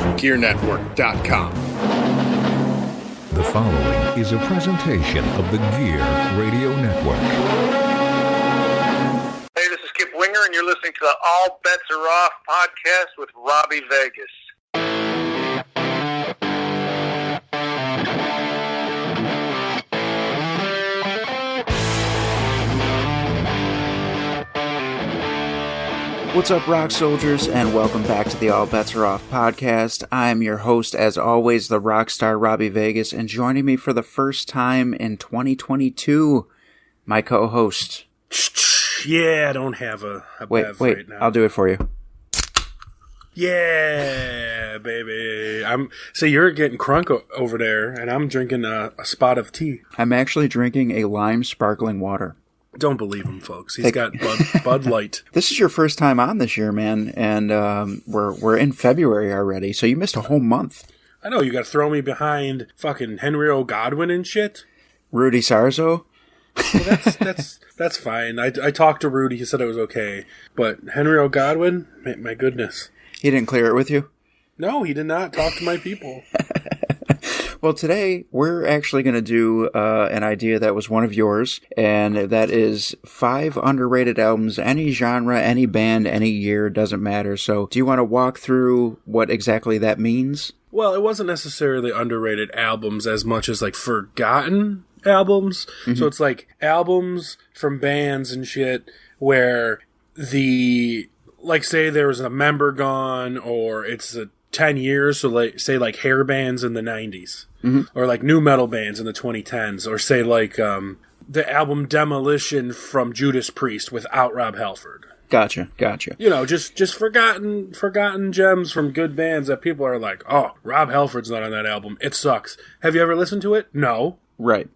GearNetwork.com. The following is a presentation of the Gear Radio Network. Hey, this is Kip Winger, and you're listening to the All Bets Are Off podcast with Robbie Vegas. What's up, rock soldiers, and welcome back to the All Bets Are Off podcast. I'm your host, as always, the rock star Robbie Vegas, and joining me for the first time in 2022, my co-host. Yeah, I don't have a bev right now. I'll do it for you. Yeah, baby. So you're getting crunk over there, and I'm drinking a spot of tea. I'm actually drinking a lime sparkling water. Don't believe him, folks. He's got Bud Light. This is your first time on this year, man, and we're in February already, so you missed a whole month. I know, you got to throw me behind fucking Henry O. Godwin and shit. Rudy Sarzo? Well, that's fine. I talked to Rudy. He said it was okay. But Henry O. Godwin, my goodness. He didn't clear it with you? No, he did not talk to my people. Well, today we're actually going to do an idea that was one of yours, and that is 5 underrated albums, any genre, any band, any year, doesn't matter. So do you want to walk through what exactly that means? Well, it wasn't necessarily underrated albums as much as like forgotten albums. Mm-hmm. So it's like albums from bands and shit where like say there was a member gone, or it's 10 years, so like say like hair bands in the 90s. Mm-hmm. Or like new metal bands in the 2010s, or say like the album Demolition from Judas Priest without Rob Halford. Gotcha. You know, just forgotten gems from good bands that people are like, oh, Rob Halford's not on that album. It sucks. Have you ever listened to it? No. Right.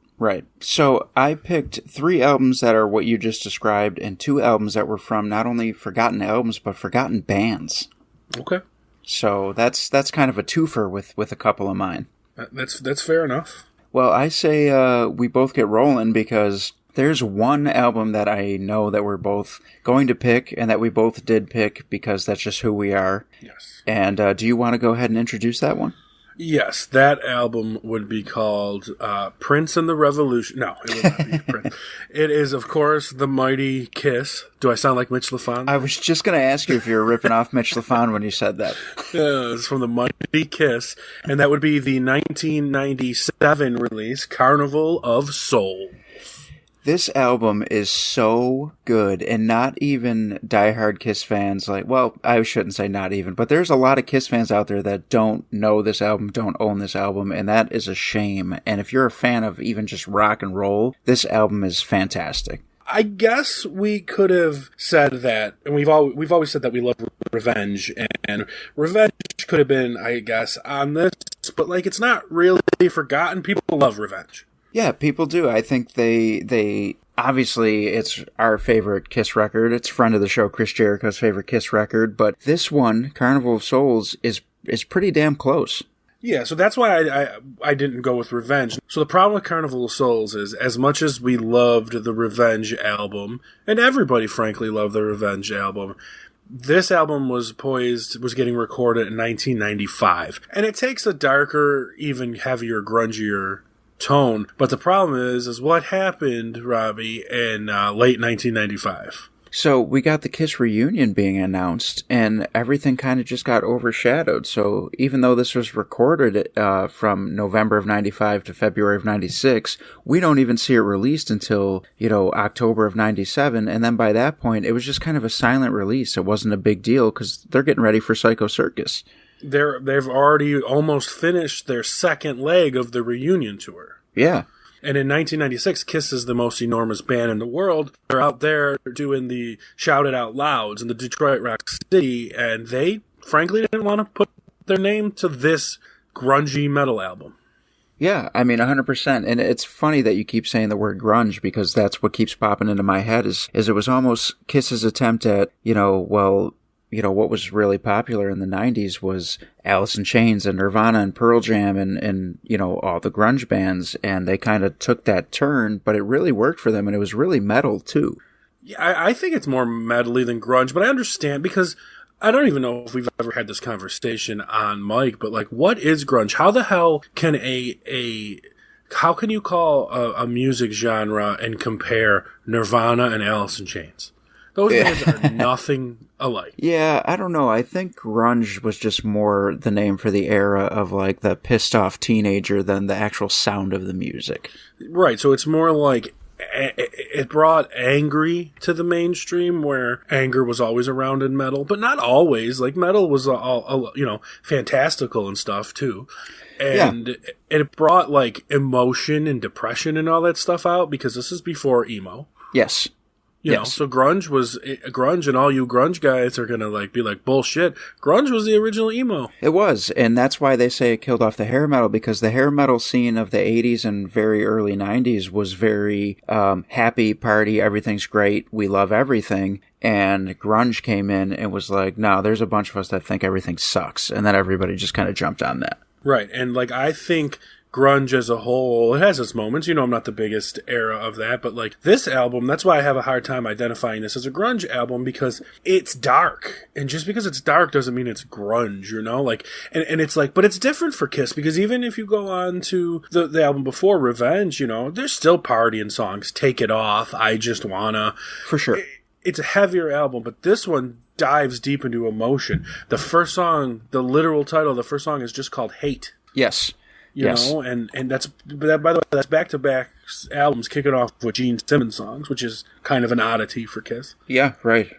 So I picked 3 albums that are what you just described, and 2 albums that were from not only forgotten albums, but forgotten bands. Okay. So that's kind of a twofer with a couple of mine. That's fair enough. Well, I say we both get rolling, because there's one album that I know that we're both going to pick, and that we both did pick because that's just who we are. Yes. And do you want to go ahead and introduce that one? Yes, that album would be called Prince and the Revolution. No, it would not be Prince. It is, of course, The Mighty Kiss. Do I sound like Mitch Lafon? I was just going to ask you if you were ripping off Mitch Lafon when you said that. Yeah, it's from The Mighty Kiss, and that would be the 1997 release, Carnival of Soul. This album is so good, and not even diehard Kiss fans, I shouldn't say not even, but there's a lot of Kiss fans out there that don't know this album, don't own this album, and that is a shame. And if you're a fan of even just rock and roll, this album is fantastic. I guess we could have said that, and we've always said that we love Revenge, and Revenge could have been, I guess, on this, but it's not really forgotten. People love Revenge. Yeah, people do. I think they obviously, it's our favorite Kiss record. It's friend of the show, Chris Jericho's favorite Kiss record. But this one, Carnival of Souls, is pretty damn close. Yeah, so that's why I didn't go with Revenge. So the problem with Carnival of Souls is, as much as we loved the Revenge album, and everybody frankly loved the Revenge album, this album was getting recorded in 1995. And it takes a darker, even heavier, grungier tone, but the problem is what happened, Robbie, in late 1995. So we got the Kiss reunion being announced, and everything kind of just got overshadowed. So even though this was recorded from November of 95 to February of 96, we don't even see it released until, October of 97, and then by that point, it was just kind of a silent release. It wasn't a big deal, because they're getting ready for Psycho Circus. They've already almost finished their second leg of the reunion tour. Yeah. And in 1996, Kiss is the most enormous band in the world. They're out there doing the Shout It Out Louds in the Detroit Rock City, and they, frankly, didn't want to put their name to this grungy metal album. Yeah, I mean, 100%. And it's funny that you keep saying the word grunge, because that's what keeps popping into my head is it was almost Kiss's attempt at, what was really popular in the 90s was Alice in Chains and Nirvana and Pearl Jam and all the grunge bands, and they kind of took that turn, but it really worked for them, and it was really metal, too. Yeah, I think it's more metal-y than grunge, but I understand, because I don't even know if we've ever had this conversation on mic, but like, what is grunge? How the hell can how can you call a music genre and compare Nirvana and Alice in Chains? Those bands are nothing alike. Yeah, I don't know. I think grunge was just more the name for the era of like the pissed off teenager than the actual sound of the music. Right, so it's more like it brought angry to the mainstream, where anger was always around in metal, but not always. Like, metal was all fantastical and stuff too. And it brought like emotion and depression and all that stuff out, because this is before emo. Yes. You know, so grunge, and all you grunge guys are gonna like be like, bullshit. Grunge was the original emo. It was, and that's why they say it killed off the hair metal, because the hair metal scene of the 80s and very early 90s was very happy, party, everything's great, we love everything. And grunge came in and was like, no, there's a bunch of us that think everything sucks, and then everybody just kind of jumped on that. Right, and like, I think grunge as a whole, it has its moments. You know, I'm not the biggest era of that, but like, this album, that's why I have a hard time identifying this as a grunge album, because it's dark. And just because it's dark doesn't mean it's grunge, you know? Like, and it's like, but it's different for Kiss, because even if you go on to the album before, Revenge, you know, there's still partying songs. Take It Off, I Just Wanna. For sure. It's a heavier album, but this one dives deep into emotion. The first song, the literal title of the first song is just called Hate. Yes. You know, and that's, by the way, that's back-to-back albums kicking off with Gene Simmons songs, which is kind of an oddity for Kiss. Yeah, right.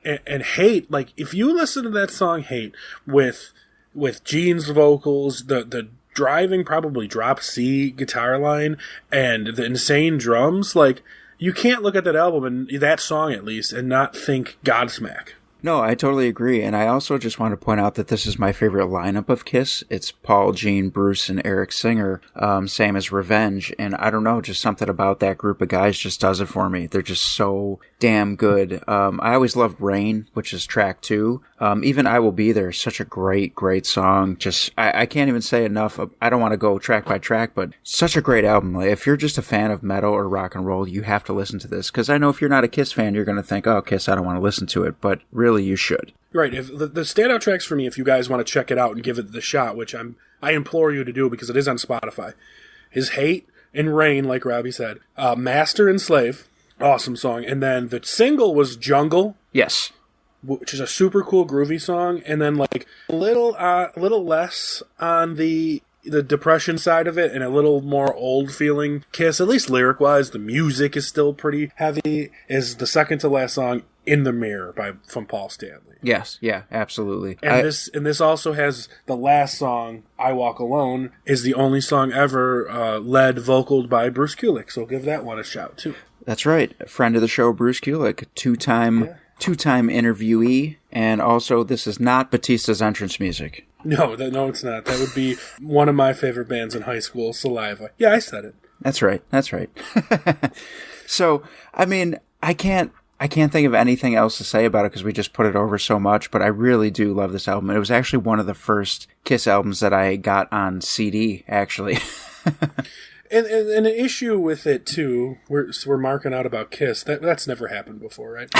And Hate, like, if you listen to that song Hate with Gene's vocals, the driving, probably drop C guitar line, and the insane drums, like, you can't look at that album, and that song at least, and not think Godsmack. No, I totally agree, and I also just want to point out that this is my favorite lineup of Kiss. It's Paul, Gene, Bruce, and Eric Singer, same as Revenge, and I don't know, just something about that group of guys just does it for me. They're just so damn good. I always loved Rain, which is track 2. Even I Will Be There, such a great, great song. Just, I can't even say enough. I don't want to go track by track, but such a great album. Like, if you're just a fan of metal or rock and roll, you have to listen to this, because I know if you're not a Kiss fan, you're going to think, oh, Kiss, I don't want to listen to it, but really, you should. Right. If the standout tracks for me, if you guys want to check it out and give it the shot, which I implore you to do because it is on Spotify, is Hate and Rain, like Robbie said. Master and Slave, awesome song. And then the single was Jungle. Yes. Which is a super cool groovy song. And then like a little less on the depression side of it and a little more old feeling Kiss, at least lyric wise. The music is still pretty heavy, is the second to last song, In the Mirror from Paul Stanley. Yes, yeah, absolutely. And this also has the last song, I Walk Alone, is the only song ever led vocaled by Bruce Kulick, so give that one a shout too. That's right. A friend of the show, Bruce Kulick, two-time interviewee, and also this is not Batista's entrance music. No, it's not. That would be one of my favorite bands in high school, Saliva. Yeah, I said it. That's right. So, I mean, I can't think of anything else to say about it because we just put it over so much, but I really do love this album. It was actually one of the first Kiss albums that I got on CD, actually. And an issue with it, too, we're marking out about Kiss. That's never happened before, right?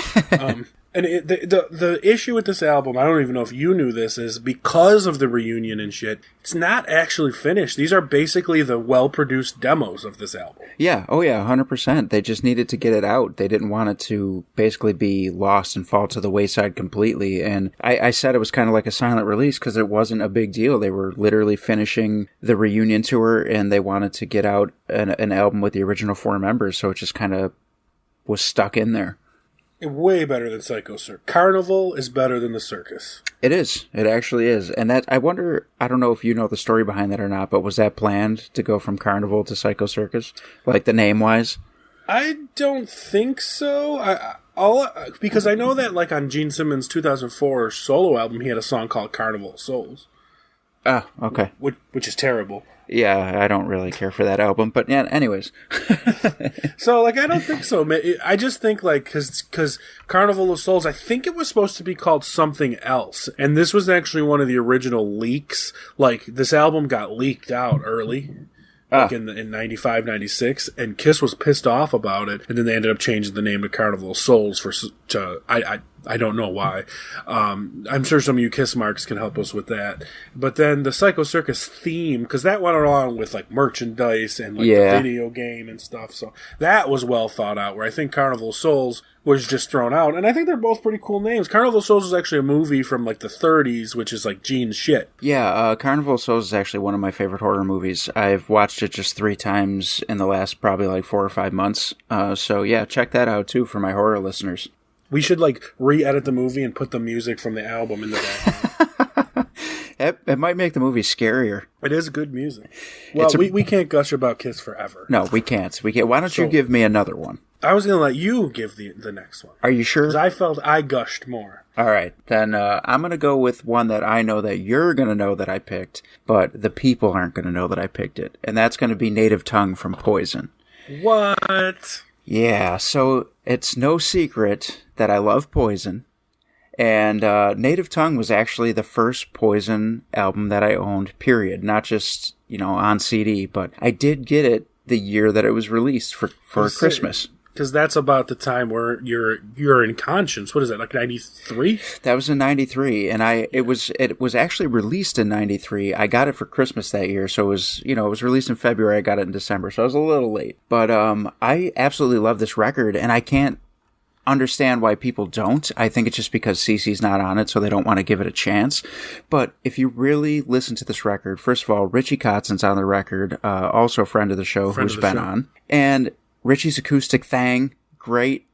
And the issue with this album, I don't even know if you knew this, is because of the reunion and shit, it's not actually finished. These are basically the well-produced demos of this album. Yeah, 100%. They just needed to get it out. They didn't want it to basically be lost and fall to the wayside completely. And I said it was kind of like a silent release because it wasn't a big deal. They were literally finishing the reunion tour and they wanted to get out an album with the original 4 members, so it just kind of was stuck in there. Way better than Psycho Circus. Carnival is better than the Circus. It is. It actually is. And that, I wonder, I don't know if you know the story behind that or not, but was that planned to go from Carnival to Psycho Circus? Like the name-wise? I don't think so. Because I know that like on Gene Simmons' 2004 solo album, he had a song called Carnival of Souls. Ah, okay. Which is terrible. Yeah, I don't really care for that album, but yeah, anyways. So, like, I don't think so. I just think, like, because Carnival of Souls, I think it was supposed to be called something else. And this was actually one of the original leaks. Like, this album got leaked out early. Like in 95, 96, and Kiss was pissed off about it, and then they ended up changing the name to Carnival of Souls I don't know why. I'm sure some of you Kiss marks can help us with that. But then the Psycho Circus theme, because that went along with like merchandise and like the video game and stuff. So that was well thought out, where I think Carnival of Souls was just thrown out. And I think they're both pretty cool names. Carnival of Souls is actually a movie from like the 30s, which is like Gene's shit. Yeah, Carnival of Souls is actually one of my favorite horror movies. I've watched it just 3 times in the last probably like 4 or 5 months. So yeah, check that out too for my horror listeners. We should like re-edit the movie and put the music from the album in the background. It might make the movie scarier. It is good music. Well, we can't gush about Kiss forever. No, we can't. Why don't you give me another one? I was going to let you give the next one. Are you sure? Because I felt I gushed more. All right. Then I'm going to go with one that I know that you're going to know that I picked, but the people aren't going to know that I picked it. And that's going to be Native Tongue from Poison. What? Yeah, so it's no secret that I love Poison. And Native Tongue was actually the first Poison album that I owned, period. Not just, on CD, but I did get it the year that it was released for Christmas. Because that's about the time where you're in Conscience. What is that, like 93? That was in 93, and it was actually released in 93. I got it for Christmas that year, so it was released in February. I got it in December, so I was a little late. But I absolutely love this record, and I can't understand why people don't. I think it's just because CeCe's not on it, so they don't want to give it a chance. But if you really listen to this record, first of all, Richie Kotzen's on the record, also a friend of the show who's been on. And Richie's acoustic thang, great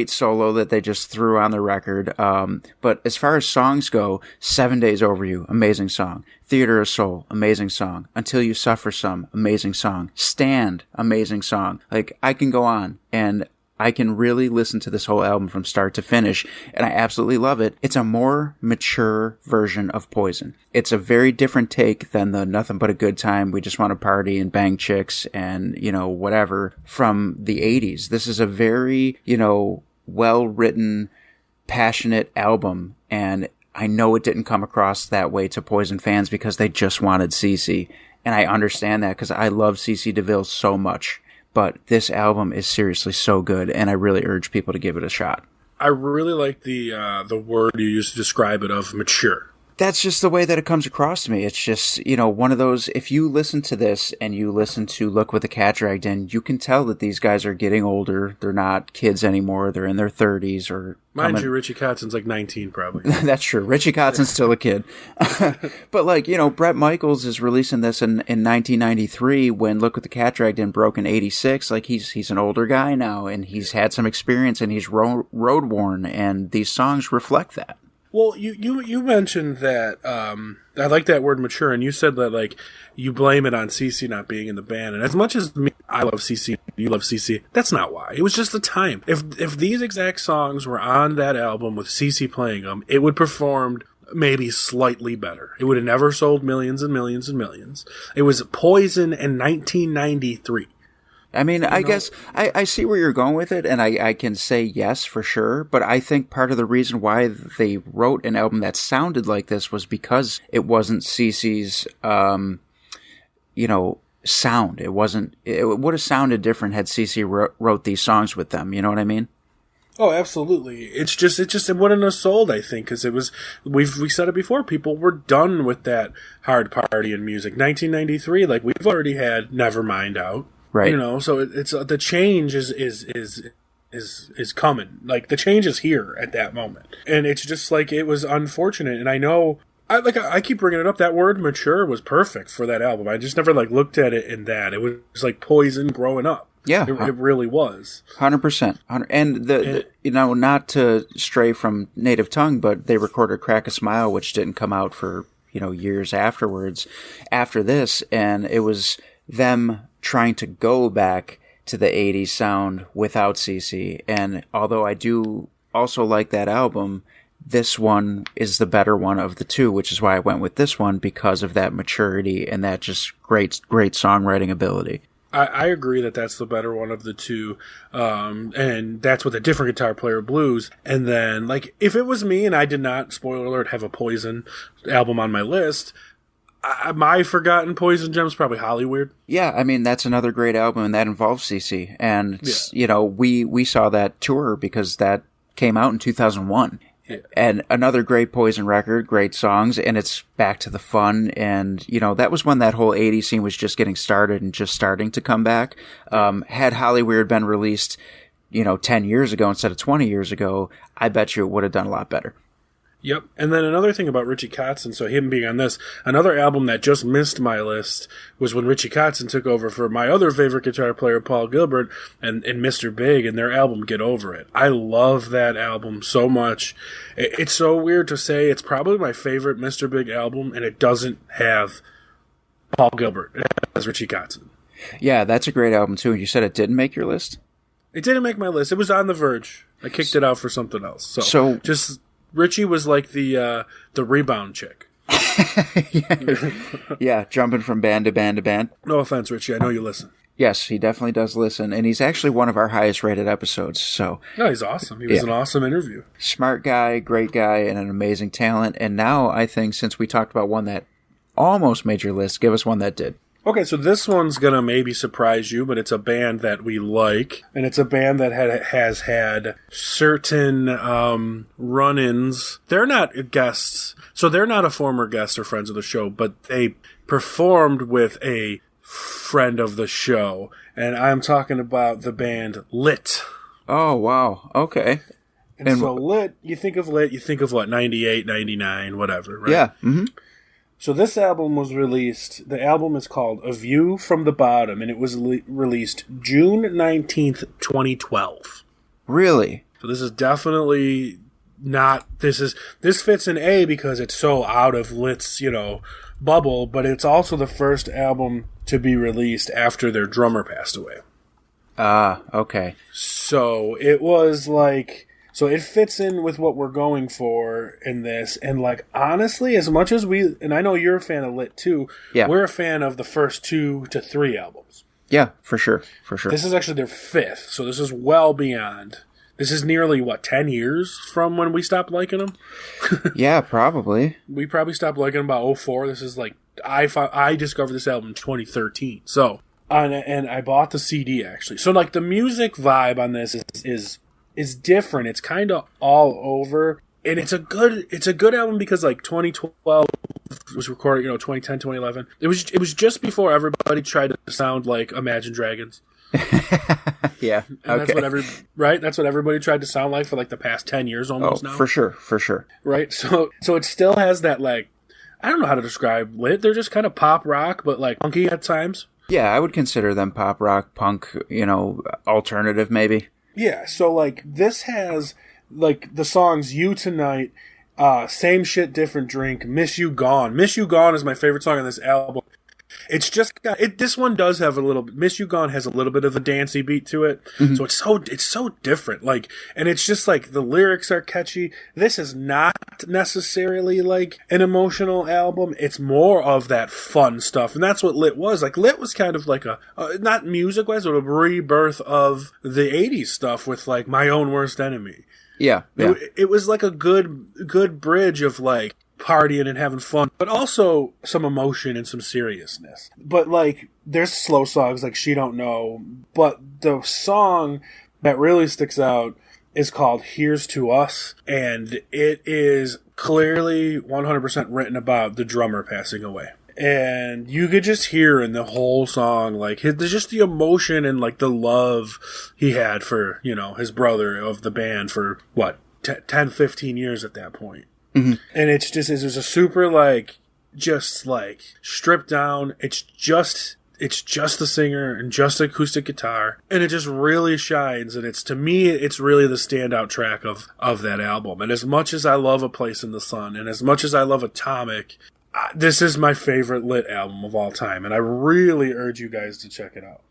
solo that they just threw on the record. But as far as songs go, 7 Days Over You, amazing song. Theater of Soul, amazing song. Until You Suffer Some, amazing song. Stand, amazing song. Like, I can go on, and I can really listen to this whole album from start to finish, and I absolutely love it. It's a more mature version of Poison. It's a very different take than the Nothing But a Good Time, We Just Want to Party and Bang Chicks and, whatever from the 80s. This is a very, well-written, passionate album, and I know it didn't come across that way to Poison fans because they just wanted CeCe, and I understand that because I love CeCe DeVille so much. But this album is seriously so good, and I really urge people to give it a shot. I really like the word you used to describe it of mature. That's just the way that it comes across to me. It's just, one of those, if you listen to this and you listen to Look What the Cat Dragged In, you can tell that these guys are getting older. They're not kids anymore. They're in their 30s or... Mind you, Richie Kotzen's like 19 probably. That's true. Richie Kotzen's still a kid. But Bret Michaels is releasing this in 1993 when Look What the Cat Dragged In broke in 86. Like, he's an older guy now, and he's had some experience, and he's road-worn, and these songs reflect that. Well, you mentioned that, I like that word mature, and you said that, like, you blame it on CeCe not being in the band, and as much as I love CeCe, you love CeCe, that's not why. It was just the time. If these exact songs were on that album with CeCe playing them, it would perform maybe slightly better. It would have never sold millions and millions and millions. It was Poison in 1993. I mean, I guess I see where you're going with it, and I can say yes for sure, but I think part of the reason why they wrote an album that sounded like this was because it wasn't CeCe's, sound. It would have sounded different had CeCe wrote these songs with them, you know what I mean? Oh, absolutely. It wouldn't have sold, I think, because we said it before, people were done with that hard party in music. 1993, like, we've already had Nevermind out. Right. So it's the change is coming. Like, the change is here at that moment. And it's just like, it was unfortunate. And I know, I keep bringing it up, that word mature was perfect for that album. I just never looked at it in that. It was like Poison growing up. Yeah. It really was. 100%. And not to stray from Native Tongue, but they recorded Crack a Smile, which didn't come out for, years afterwards, after this. And it was them trying to go back to the 80s sound without CeCe. And although I do also like that album, this one is the better one of the two, which is why I went with this one, because of that maturity and that just great songwriting ability. I agree that that's the better one of the two, and that's with a different guitar player, blues. And then, if it was me and I did not, spoiler alert, have a Poison album on my list, my forgotten Poison gem's probably Hollyweird. Yeah, I mean, that's another great album, and that involves CeCe. And, we saw that tour because that came out in 2001. And another great Poison record, great songs, and it's back to the fun. And, that was when that whole 80s scene was just getting started and just starting to come back. Had Hollyweird been released, 10 years ago instead of 20 years ago, I bet you it would have done a lot better. Yep. And then another thing about Richie Kotzen, so him being on this, another album that just missed my list was when Richie Kotzen took over for my other favorite guitar player, Paul Gilbert, and Mr. Big, and their album Get Over It. I love that album so much. It's so weird to say it's probably my favorite Mr. Big album, and it doesn't have Paul Gilbert. It has Richie Kotzen. Yeah, that's a great album, too. You said it didn't make your list? It didn't make my list. It was on the verge. I kicked it out for something else. So just... Richie was like the rebound chick. Yeah, jumping from band to band to band. No offense, Richie. I know you listen. Yes, he definitely does listen, and he's actually one of our highest rated episodes. So no, he's awesome. He was an awesome interview. Smart guy, great guy, and an amazing talent. And now I think since we talked about one that almost made your list, give us one that did. Okay, so this one's going to maybe surprise you, but it's a band that we like, and it's a band that has had certain run-ins. They're not guests, so they're not a former guest or friends of the show, but they performed with a friend of the show, and I'm talking about the band Lit. Oh, wow. Okay. And so Lit, you think of what, 98, 99, whatever, right? Yeah. Mm-hmm. So this album was released, the album is called A View from the Bottom, and it was released June 19th, 2012. Really? So this is definitely not, this fits in A because it's so out of Lit's, bubble, but it's also the first album to be released after their drummer passed away. Ah, okay. So it was like... So it fits in with what we're going for in this. And, honestly, as much as and I know you're a fan of Lit, too. Yeah. We're a fan of the first 2 to 3 albums. Yeah, for sure. This is actually their 5th. So this is well beyond. This is nearly, 10 years from when we stopped liking them? Yeah, probably. We probably stopped liking them about 2004. This is, I discovered this album in 2013. So, and I bought the CD, actually. So, the music vibe on this is different. It's kind of all over, and it's a good album because 2012 was recorded, 2010, 2011. It was just before everybody tried to sound like Imagine Dragons. Yeah, and that's what everybody tried to sound like for the past 10 years almost now. For sure. Right, so it still has that I don't know how to describe Lit. They're just kind of pop rock, but punky at times. Yeah, I would consider them pop rock, punk, alternative maybe. Yeah, so, this has, the songs You Tonight, Same Shit, Different Drink, Miss You Gone. Miss You Gone is my favorite song on this album. It's just this one does have a little, Miss You Gone has a little bit of a dancey beat to it. Mm-hmm. So it's so different. And it's just the lyrics are catchy. This is not necessarily an emotional album. It's more of that fun stuff. And that's what Lit was. Lit was kind of not music wise, but a rebirth of the 80s stuff with My Own Worst Enemy. Yeah. It was a good bridge of partying and having fun, but also some emotion and some seriousness. But there's slow songs like She Don't Know, but the song that really sticks out is called Here's to Us, and it is clearly 100% written about the drummer passing away. And you could just hear in the whole song, there's just the emotion and the love he had for, his brother of the band for 10, 15 years at that point. Mm-hmm. And it's a super just stripped down. It's just the singer and just acoustic guitar, and it just really shines. And to me, it's really the standout track of that album. And as much as I love A Place in the Sun, and as much as I love Atomic, this is my favorite Lit album of all time, and I really urge you guys to check it out.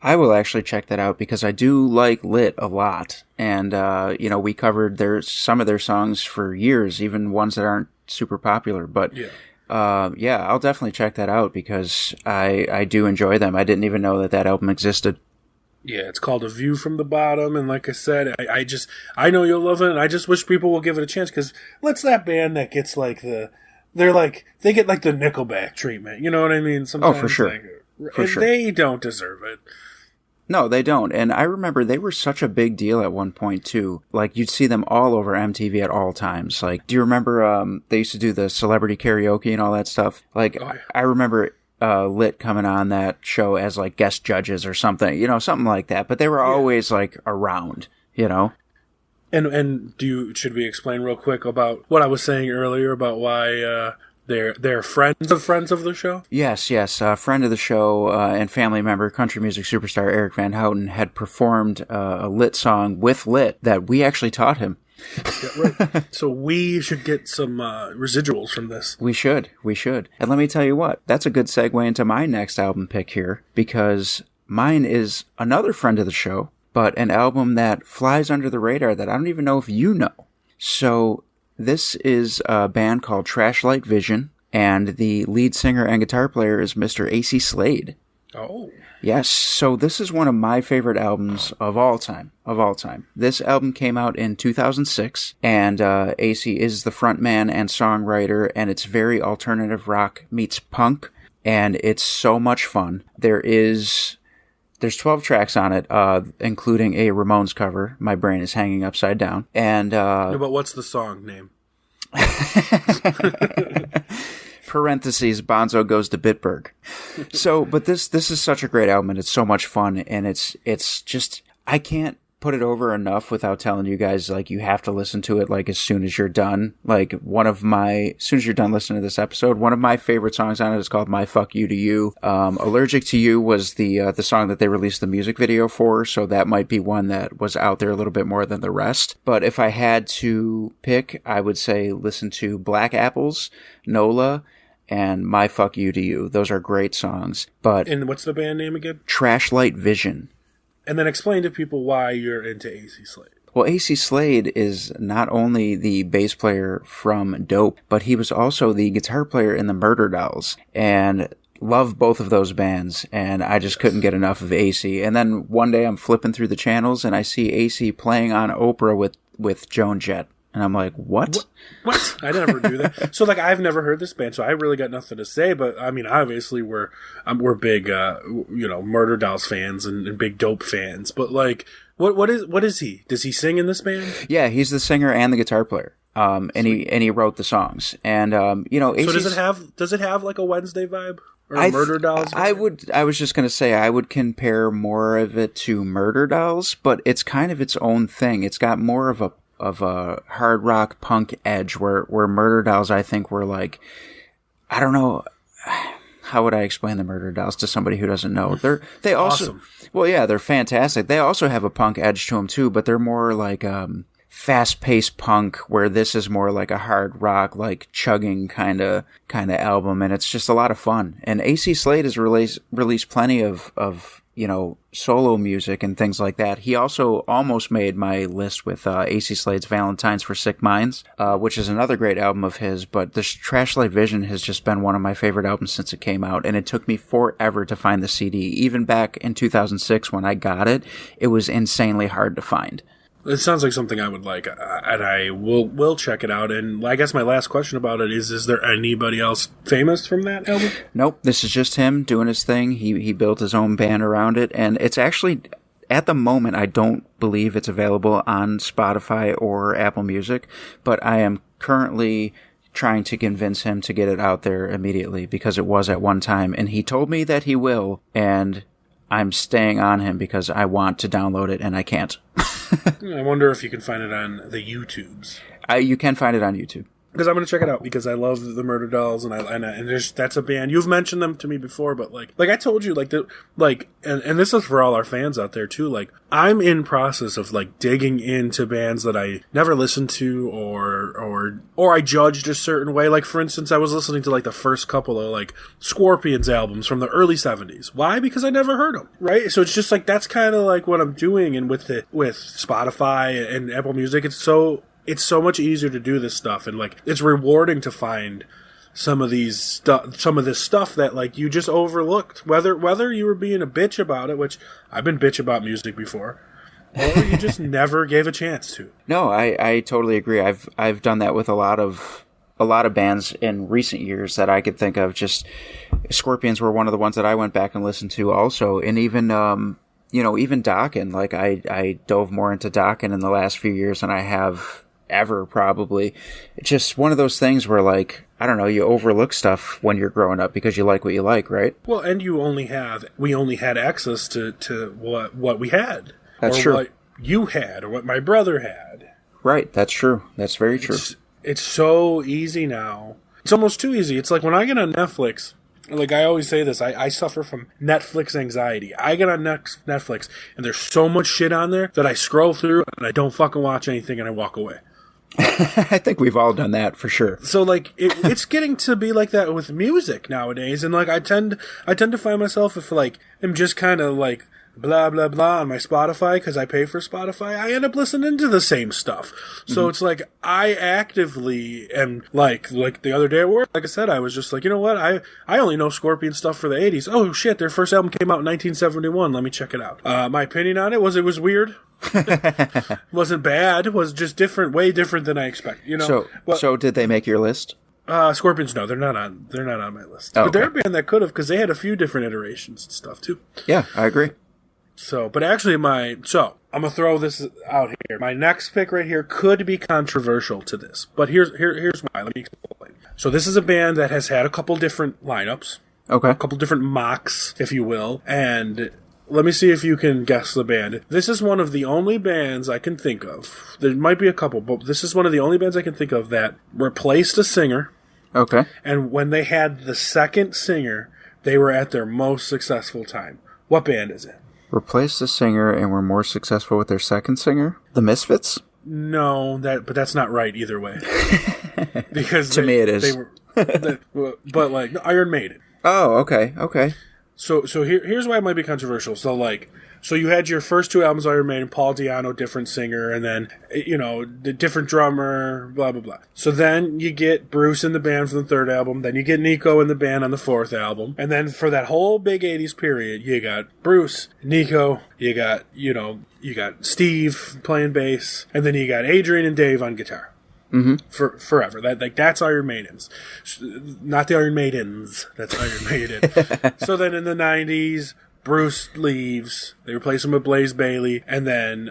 I will actually check that out because I do like Lit a lot. And, we covered some of their songs for years, even ones that aren't super popular. But, I'll definitely check that out because I do enjoy them. I didn't even know that album existed. Yeah, it's called A View from the Bottom. And like I said, I know you'll love it. And I just wish people will give it a chance because Lit's that band that gets they get the Nickelback treatment. You know what I mean? Sometimes, for sure. They don't deserve it. No, they don't. And I remember they were such a big deal at one point, too. Like, you'd see them all over MTV at all times. Like, do you remember they used to do the celebrity karaoke and all that stuff? Like, oh, yeah. I remember Lit coming on that show as, like, guest judges or something. Something like that. But they were always, like, around, And should we explain real quick about what I was saying earlier about why they're friends of the show? Yes. A friend of the show and family member, country music superstar Eric Van Houten, had performed a Lit song with Lit that we actually taught him. Yeah, right. So we should get some residuals from this. We should. And let me tell you what, that's a good segue into my next album pick here, because mine is another friend of the show, but an album that flies under the radar that I don't even know if you know. So this is a band called Trashlight Vision, and the lead singer and guitar player is Mr. AC Slade. Oh. Yes, so this is one of my favorite albums of all time. This album came out in 2006, and AC is the frontman and songwriter, and it's very alternative rock meets punk, and it's so much fun. There's 12 tracks on it, including a Ramones cover, My Brain is Hanging Upside Down. And no, but what's the song name? Parentheses, Bonzo Goes to Bitburg. So, but this is such a great album, and it's so much fun, and it's just, I can't put it over enough without telling you guys, like, you have to listen to it, like, as soon as you're done. Like, as soon as you're done listening to this episode, one of my favorite songs on it is called My Fuck You to You. Allergic to You was the song that they released the music video for, so that might be one that was out there a little bit more than the rest. But if I had to pick, I would say listen to Black Apples, NOLA, and My Fuck You to You. Those are great songs. And what's the band name again? Trashlight Vision. And then explain to people why you're into AC Slade. Well, AC Slade is not only the bass player from Dope, but he was also the guitar player in the Murder Dolls. And love both of those bands, and I just couldn't get enough of AC. And then one day I'm flipping through the channels, and I see AC playing on Oprah with Joan Jett. And I'm like, what? I never knew that. So, like, I've never heard this band, so I really got nothing to say. But, I mean, obviously, we're big, Murder Dolls fans and big Dope fans. But, like, what is he? Does he sing in this band? Yeah, he's the singer and the guitar player. And he wrote the songs. And, so does it have, like, a Wednesday vibe? Or a Murder Dolls vibe? I was just going to say, I would compare more of it to Murder Dolls, but it's kind of its own thing. It's got more of a hard rock punk edge where Murder Dolls, I think, were like, I don't know, how would I explain the Murder Dolls to somebody who doesn't know? They also, awesome. Well, yeah, they're fantastic. They also have a punk edge to them too, but they're more like fast-paced punk, where this is more like a hard rock, like chugging kind of album, and it's just a lot of fun. And AC Slade has released plenty of solo music and things like that. He also almost made my list with AC Slade's Valentines for Sick Minds, which is another great album of his, but this Trashlight Vision has just been one of my favorite albums since it came out, and it took me forever to find the CD. Even back in 2006 when I got it, it was insanely hard to find. It sounds like something I would like, and I will check it out. And I guess my last question about it is there anybody else famous from that album? Nope, this is just him doing his thing. He built his own band around it, and it's actually, at the moment, I don't believe it's available on Spotify or Apple Music, but I am currently trying to convince him to get it out there immediately, because it was at one time, and he told me that he will, and I'm staying on him because I want to download it and I can't. I wonder if you can find it on the YouTubes. You can find it on YouTube. Because I'm going to check it out, because I love the Murder Dolls, and that's a band. You've mentioned them to me before, but like I told you, and this is for all our fans out there too. Like, I'm in process of like digging into bands that I never listened to, or I judged a certain way. Like, for instance, I was listening to like the first couple of like Scorpions albums from the early 70s. Why? Because I never heard them, right? So it's just like, that's kind of like what I'm doing, and with Spotify and Apple Music, it's so much easier to do this stuff, and like, it's rewarding to find some of this stuff that like you just overlooked, whether you were being a bitch about it, which I've been bitch about music before, or you just never gave a chance to. No, I totally agree. I've done that with a lot of bands in recent years that I could think of. Just Scorpions were one of the ones that I went back and listened to also, and even even Dokken, like I dove more into Dokken in the last few years than I have ever, probably. It's just one of those things where, like, I don't know, you overlook stuff when you're growing up because you like what you like, right? Well, and we only had access to what we had. That's or true. What you had, or what my brother had. Right, that's true. That's very true. It's so easy now. It's almost too easy. It's like when I get on Netflix, like I always say this, I suffer from Netflix anxiety. I get on Netflix, and there's so much shit on there that I scroll through, and I don't fucking watch anything, and I walk away. I think we've all done that for sure. So like it's getting to be like that with music nowadays, and like I tend to find myself, if like I'm just kind of like blah blah blah on my Spotify because I pay for Spotify, I end up listening to the same stuff. So it's like I actively am like the other day at work, like I said, I was just like, you know what, I only know Scorpion stuff for the 80s. Oh shit, their first album came out in 1971. Let me check it out. My opinion on it was weird. Wasn't bad. It was just different, way different than I expected. You know. So did they make your list? Scorpions, no, they're not on my list. Oh, but they're okay. a band that could have, because they had a few different iterations and stuff too. Yeah, I agree. So, but actually, I'm gonna throw this out here. My next pick right here could be controversial to this, but here's why. Let me explain. So, this is a band that has had a couple different lineups, Okay. a couple different mocks, if you will, and let me see if you can guess the band. This is one of the only bands I can think of. There might be a couple, but this is one of the only bands I can think of that replaced a singer. Okay. And when they had the second singer, they were at their most successful time. What band is it? Replaced the singer and were more successful with their second singer? The Misfits? No, but that's not right either way. Because To me it is. But like Iron Maiden. Oh, okay. Okay. So here's why it might be controversial. So you had your first two albums, Iron Maiden, Paul Di'Anno, different singer, and then, the different drummer, blah, blah, blah. So then you get Bruce in the band for the third album, then you get Nico in the band on the fourth album, and then for that whole big 80s period, you got Bruce, Nico, you got Steve playing bass, and then you got Adrian and Dave on guitar. Mm-hmm. For forever. That's Iron Maidens. Not the Iron Maidens. That's Iron Maiden. So then in the 90s, Bruce leaves. They replace him with Blaze Bayley. And then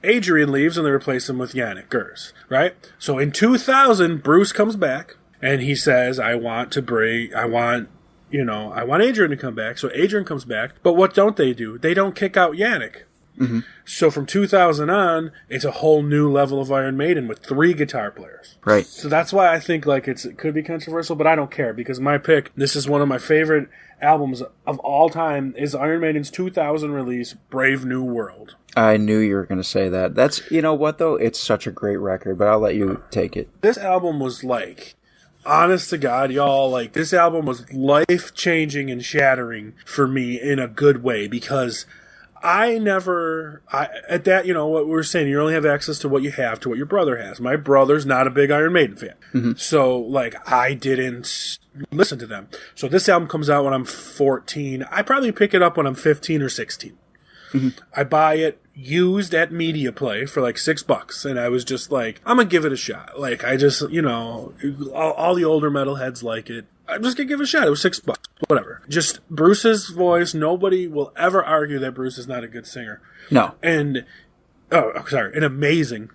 Adrian leaves and they replace him with Yannick Gers. Right? So in 2000, Bruce comes back and he says, I want Adrian to come back. So Adrian comes back. But what don't they do? They don't kick out Yannick. Mm-hmm. So from 2000 on, it's a whole new level of Iron Maiden with 3 guitar players. Right. So that's why I think like it could be controversial, but I don't care because my pick, this is one of my favorite albums of all time, is Iron Maiden's 2000 release, Brave New World. I knew you were going to say that. That's, you know what though? It's such a great record, but I'll let you take it. This album was like, honest to God, y'all, like this album was life-changing and shattering for me in a good way because what we were saying, you only have access to what you have, to what your brother has. My brother's not a big Iron Maiden fan. Mm-hmm. So, like, I didn't listen to them. So this album comes out when I'm 14. I probably pick it up when I'm 15 or 16. Mm-hmm. I buy it used at Media Play for like $6. And I was just like, I'm going to give it a shot. Like, I just, all the older metalheads like it. I'm just going to give it a shot. It was $6. Whatever. Just Bruce's voice. Nobody will ever argue that Bruce is not a good singer. No. And, an amazing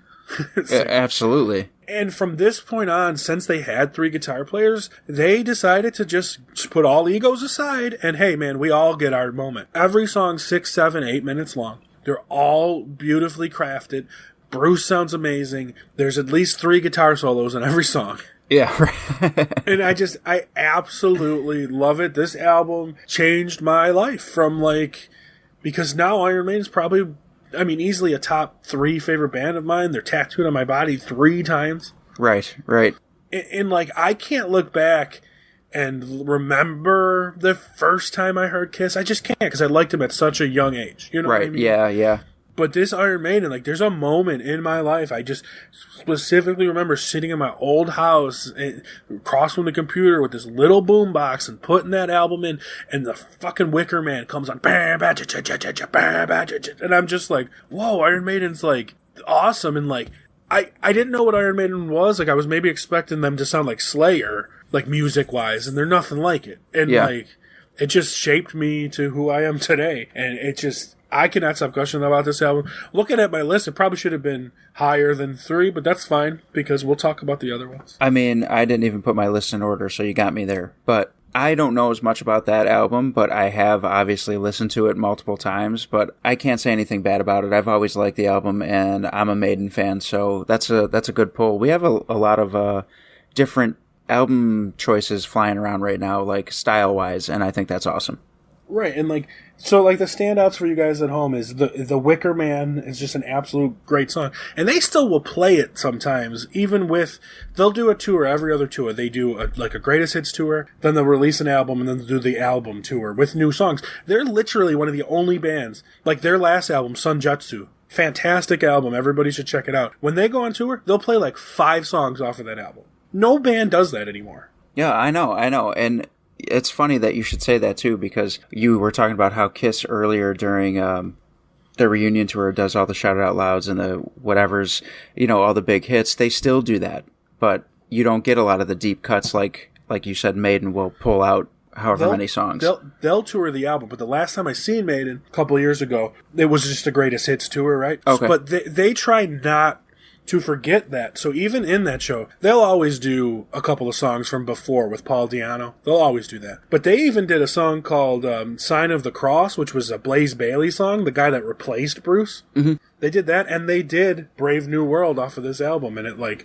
singer. Absolutely. And from this point on, since they had 3 guitar players, they decided to just put all egos aside and, hey, man, we all get our moment. Every song's 6, 7, 8 minutes long. They're all beautifully crafted. Bruce sounds amazing. There's at least 3 guitar solos in every song. Yeah. And I absolutely love it. This album changed my life because now Iron Maiden's probably, easily a top 3 favorite band of mine. They're tattooed on my body 3 times. Right. And I can't look back and remember the first time I heard Kiss. I just can't because I liked them at such a young age. You know right. what I mean? Yeah. But this Iron Maiden, there's a moment in my life I just specifically remember sitting in my old house across from the computer with this little boombox and putting that album in, and the fucking Wicker Man comes on, and I'm just like, whoa, Iron Maiden's awesome, and I didn't know what Iron Maiden was. I was maybe expecting them to sound like Slayer, music wise, and they're nothing like it, and it just shaped me to who I am today, and it just. I cannot stop gushing about this album. Looking at my list, it probably should have been higher than 3, but that's fine because we'll talk about the other ones. I mean, I didn't even put my list in order, so you got me there. But I don't know as much about that album, but I have obviously listened to it multiple times, but I can't say anything bad about it. I've always liked the album, and I'm a Maiden fan, so that's a good pull. We have a lot of different album choices flying around right now, like style-wise, and I think that's awesome. Right, and like, so like the standouts for you guys at home is the Wicker Man is just an absolute great song, and they still will play it sometimes, even with, they'll do a tour every other tour. They do a greatest hits tour, then they'll release an album, and then they'll do the album tour with new songs. They're literally one of the only bands, like their last album, Sunjutsu, fantastic album, everybody should check it out. When they go on tour, they'll play like 5 songs off of that album. No band does that anymore. Yeah, I know, and it's funny that you should say that too, because you were talking about how Kiss earlier during their reunion tour does all the shout out louds and the whatever's, all the big hits. They still do that, but you don't get a lot of the deep cuts like you said. Maiden will pull out however many songs. They'll tour the album, but the last time I seen Maiden a couple of years ago, it was just the greatest hits tour, right? Okay. But they try not to forget that. So even in that show, they'll always do a couple of songs from before with Paul Di'Anno. They'll always do that. But they even did a song called Sign of the Cross, which was a Blaze Bayley song, the guy that replaced Bruce. Mm-hmm. They did that, and they did Brave New World off of this album, and I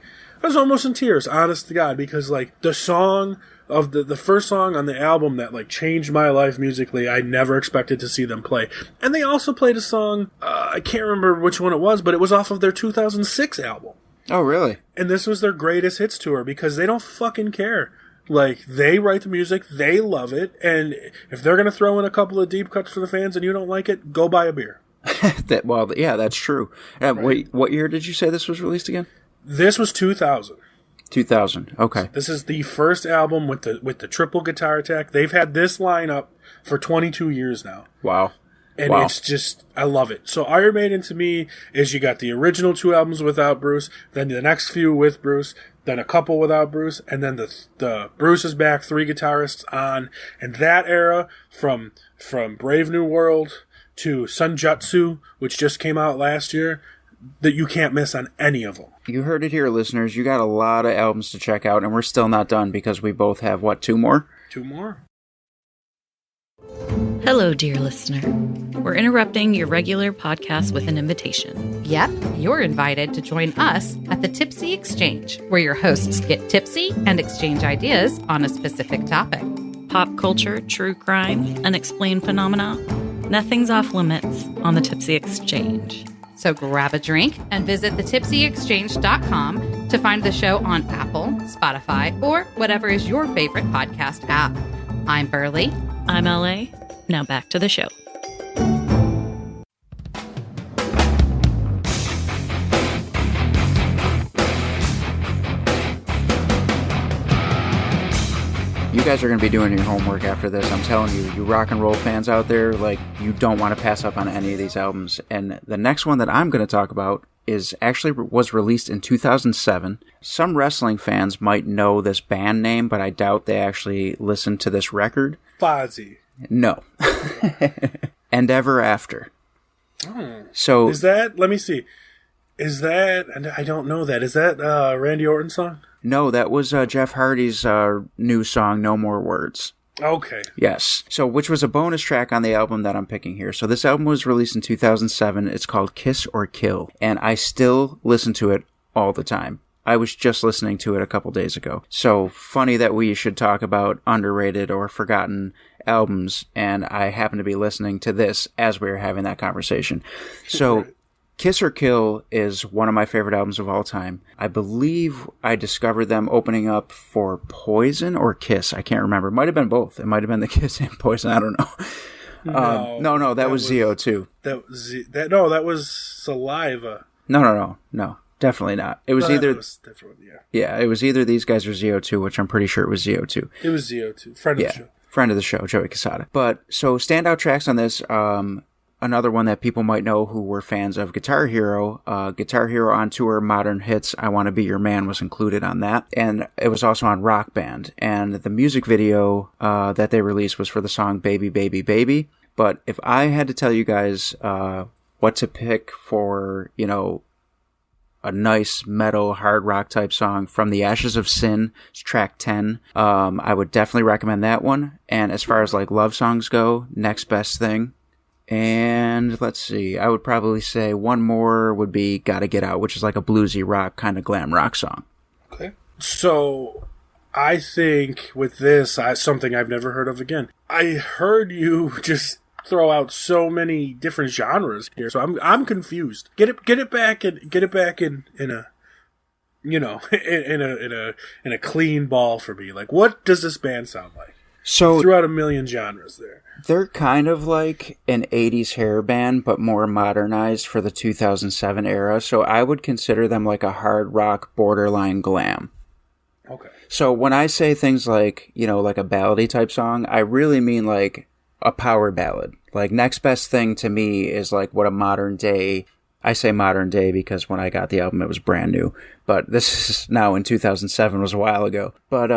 was almost in tears, honest to God, because the song of the first song on the album that changed my life musically, I never expected to see them play. And they also played a song, I can't remember which one it was, but it was off of their 2006 album. Oh, really? And this was their greatest hits tour because they don't fucking care. They write the music, they love it, and if they're going to throw in a couple of deep cuts for the fans and you don't like it, go buy a beer. Yeah, that's true. Right. What year did you say this was released again? This was 2000. 2000. Okay. This is the first album with the triple guitar attack. They've had this lineup for 22 years now. Wow. And it's just, I love it. So Iron Maiden to me is you got the original 2 albums without Bruce, then the next few with Bruce, then a couple without Bruce, and then the Bruce is back, 3 guitarists on. And that era from Brave New World to Sunjutsu, which just came out last year, that you can't miss on any of them. You heard it here, listeners. You got a lot of albums to check out, and we're still not done because we both have, 2 more? 2 more. Hello, dear listener. We're interrupting your regular podcast with an invitation. Yep, you're invited to join us at the Tipsy Exchange, where your hosts get tipsy and exchange ideas on a specific topic. Pop culture, true crime, unexplained phenomena. Nothing's off limits on the Tipsy Exchange. So grab a drink and visit thetipsyexchange.com to find the show on Apple, Spotify, or whatever is your favorite podcast app. I'm Burley. I'm LA. Now back to the show. You guys are going to be doing your homework after this. I'm telling you, you rock and roll fans out there, you don't want to pass up on any of these albums. And the next one that I'm going to talk about was released in 2007. Some wrestling fans might know this band name, but I doubt they actually listened to this record. Fozzy. No. And Ever After. Oh. So is that, let me see. Is that, and I don't know that, is that Randy Orton's song? No, that was Jeff Hardy's new song, No More Words. Okay. Yes. So, which was a bonus track on the album that I'm picking here. So this album was released in 2007. It's called Kiss or Kill. And I still listen to it all the time. I was just listening to it a couple days ago. So funny that we should talk about underrated or forgotten albums. And I happen to be listening to this as we were having that conversation. So Right. Kiss or Kill is one of my favorite albums of all time. I believe I discovered them opening up for Poison or Kiss. I can't remember. It might have been both. It might have been the Kiss and Poison. I don't know. No, that was ZO2. That was Saliva. No. Definitely not. It was either... That was different, yeah. Yeah, it was either these guys or ZO2, which I'm pretty sure it was ZO2. It was ZO2. Friend of the show. Friend of the show, Joey Quesada. But, so standout tracks on this... Another one that people might know who were fans of Guitar Hero. Guitar Hero on Tour Modern Hits, I Want to Be Your Man was included on that. And it was also on Rock Band. And the music video that they released was for the song Baby, Baby, Baby. But if I had to tell you guys what to pick for, you know, a nice metal hard rock type song, From the Ashes of Sin, it's track 10. I would definitely recommend that one. And as far as like love songs go, Next Best Thing. And let's see, I would probably say one more would be Gotta Get Out, which is like a bluesy rock kind of glam rock song. Okay. So I think with this, something I've never heard of again. I heard you just throw out so many different genres here, so I'm confused. Get it back in a, you know, in a clean ball for me. Like, what does this band sound like? So throughout a million genres there. They're kind of like an 80s hair band, but more modernized for the 2007 era. So I would consider them like a hard rock borderline glam. Okay. So when I say things like, you know, like a ballady type song, I really mean like a power ballad. Like Next Best Thing to me is like what a modern day, I say modern day because when I got the album it was brand new, but this is now in 2007, was a while ago. But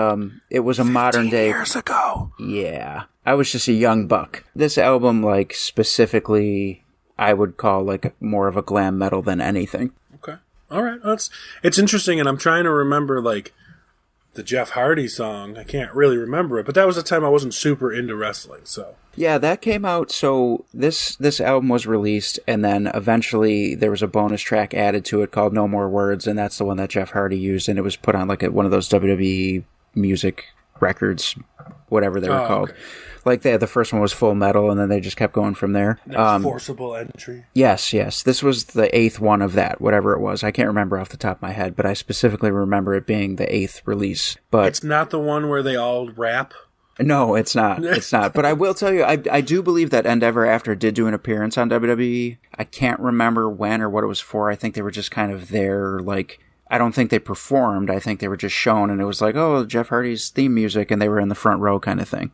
it was a modern day. Years ago. Yeah. I was just a young buck. This album, like, specifically, I would call, like, more of a glam metal than anything. Okay. All right. It's interesting, and I'm trying to remember, like, the Jeff Hardy song. I can't really remember it, but that was a time I wasn't super into wrestling, so. Yeah, that came out, so this album was released, and then eventually there was a bonus track added to it called No More Words, and that's the one that Jeff Hardy used, and it was put on, like, one of those WWE music records, whatever they were called. Okay. Like the first one was Full Metal, and then they just kept going from there. Forcible Entry. Yes. This was the 8th one of that, whatever it was. I can't remember off the top of my head, but I specifically remember it being the 8th release. But it's not the one where they all rap? No, it's not. It's not. But I will tell you, I do believe that Endeavor After did do an appearance on WWE. I can't remember when or what it was for. I think they were just kind of there, like, I don't think they performed. I think they were just shown, and it was like, oh, Jeff Hardy's theme music, and they were in the front row kind of thing.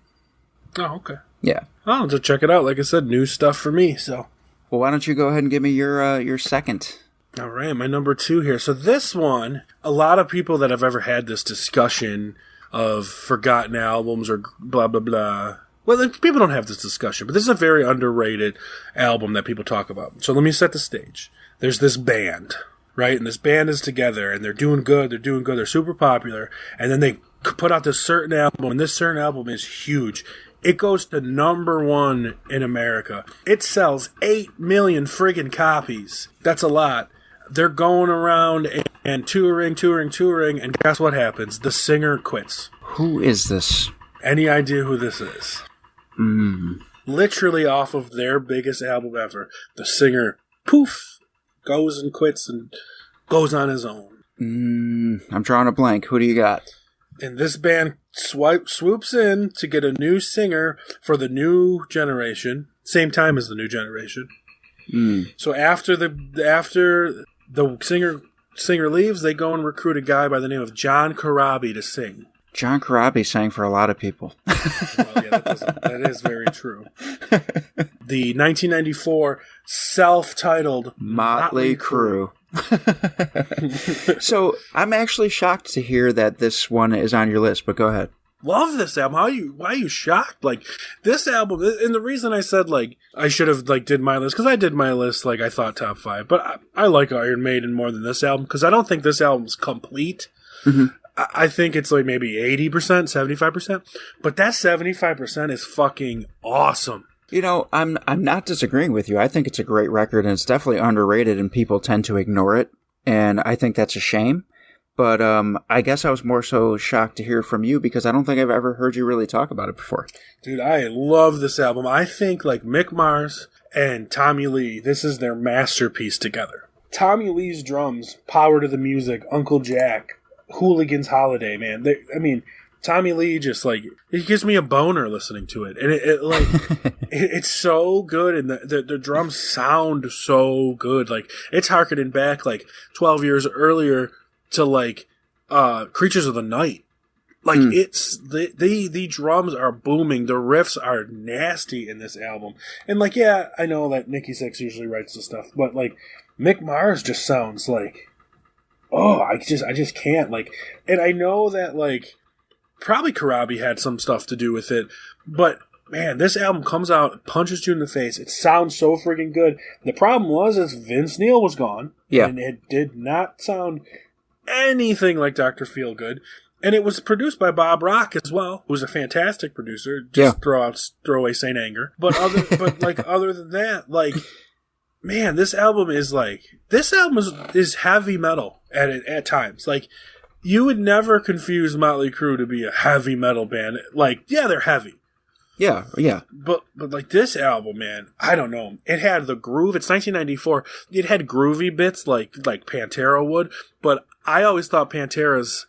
Oh, okay. Yeah. I'll just check it out. Like I said, new stuff for me, so. Well, why don't you go ahead and give me your second? All right, my number 2 here. So this one, a lot of people that have ever had this discussion of forgotten albums or blah, blah, blah. Well, people don't have this discussion, but this is a very underrated album that people talk about. So let me set the stage. There's this band, right? And this band is together, and they're doing good, they're super popular, and then they put out this certain album, and this certain album is huge. It goes to number 1 in America. It sells 8 million friggin' copies. That's a lot. They're going around and touring, and guess what happens? The singer quits. Who is this? Any idea who this is? Literally off of their biggest album ever, the singer, poof, goes and quits and goes on his own. I'm drawing a blank. Who do you got? And this band swoops in to get a new singer for the new generation, same time as the new generation. So after the singer leaves, they go and recruit a guy by the name of John Corabi to sing. John Corabi sang for a lot of people. Well, yeah, that is very true. The 1994 self-titled Motley Crue. So I'm actually shocked to hear that this one is on your list, but go ahead. Love this album. Why are you shocked? Like, this album, and the reason I said, like, I should have, like, did my list, because I did my list, like, I thought top 5, but I like Iron Maiden more than this album, because I don't think this album's complete. I think it's, like, maybe 80%, 75%, but that 75% is fucking awesome. You know, I'm not disagreeing with you. I think it's a great record, and it's definitely underrated, and people tend to ignore it, and I think that's a shame. But I guess I was more so shocked to hear from you because I don't think I've ever heard you really talk about it before. Dude, I love this album. I think, like, Mick Mars and Tommy Lee, this is their masterpiece together. Tommy Lee's drums, Power to the Music, Uncle Jack, Hooligan's Holiday, man. Tommy Lee just, like, it gives me a boner listening to it. And it's so good, and the drums sound so good. Like, it's harkening back, like, 12 years earlier to, like, Creatures of the Night. Like, it's, the drums are booming. The riffs are nasty in this album. And, like, yeah, I know that Nikki Sixx usually writes the stuff, but, like, Mick Mars just sounds like, oh, I just can't, like, and I know that, like, probably Corabi had some stuff to do with it, but man, this album comes out, punches you in the face. It sounds so freaking good. The problem was is Vince Neil was gone. Yeah. And it did not sound anything like Dr. Feelgood. And it was produced by Bob Rock as well, who's a fantastic producer. Just throw away Saint Anger. But other than that, like, man, this album is heavy metal at times. Like, you would never confuse Motley Crue to be a heavy metal band. Like, yeah, they're heavy. Yeah. But like this album, man, I don't know. It had the groove. It's 1994. It had groovy bits like Pantera would. But I always thought Pantera's